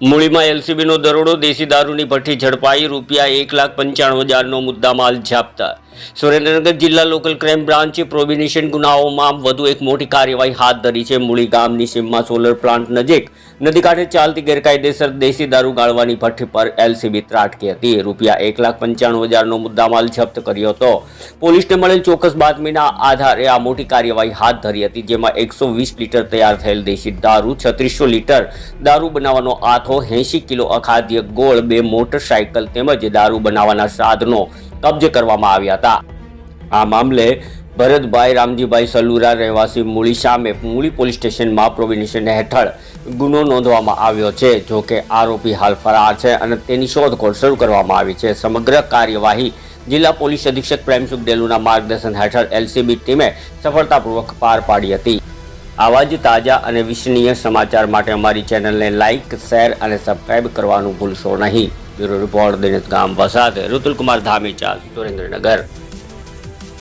મૂળીમાં એલસીબીનો દરોડો, દેશી દારૂની ભઠ્ઠી ઝડપાઈ, ₹1,95,000નો મુદ્દામાલ જપ્ત। સુરેન્દ્રનગર જિલ્લા લોકલ ક્રાઇમ બ્રાન્ચે પ્રોહિબિશન ગુનાઓમાં વધુ એક મોટી કાર્યવાહી હાથ ધરી છે। મૂળી ગામની સીમમાં સોલર પ્લાન્ટ નજીક નદી કાંઠે ચાલતી ગેરકાયદેસર દેશી દારૂ ગાળવાની ભઠ્ઠી પર એલસીબી ત્રાટકી હતી। ₹1,95,000નો મુદ્દામાલ જપ્ત કર્યો હતો। પોલીસને મળેલ ચોક્કસ બાતમીના આધારે આ મોટી કાર્યવાહી હાથ ધરી હતી, જેમાં 120 લીટર તૈયાર થયેલ દેશી દારૂ, 3600 લીટર દારૂ બનાવવાનો આથો, 80 કિલો અખાદ્ય ગોળ, 2 મોટરસાયકલ તેમજ દારૂ બનાવવાના સાધનો કબજે કરવામાં આવ્યા હતા। આ મામલે ભરતભાઈ રામજીભાઈ સલુરા રહેવાસી મૂળી સામે મૂળી પોલીસ સ્ટેશનમાં પ્રોહિબિશન હેઠળ ગુનો નોંધવામાં આવ્યો છે। જો કે આરોપી હાલ ફરાર છે અને તેની શોધખોળ શરૂ કરવામાં આવી છે। સમગ્ર કાર્યવાહી જિલ્લા પોલીસ અધિક્ષક પ્રેમસુખ ડેલુના માર્ગદર્શન હેઠળ એલસીબી ટીમે સફળતાપૂર્વક પાર પાડી હતી। આવા જ તાજા અને વિશ્વસનીય સમાચાર માટે અમારી ચેનલને લાઇક, શેર અને સબસ્ક્રાઇબ કરવાનું ભૂલશો નહીં। બ્યુરો રિપોર્ટ, દિનેશ ગામ વસાતે, ઋતુલ કુમાર ધામેચા, સુરેન્દ્રનગર।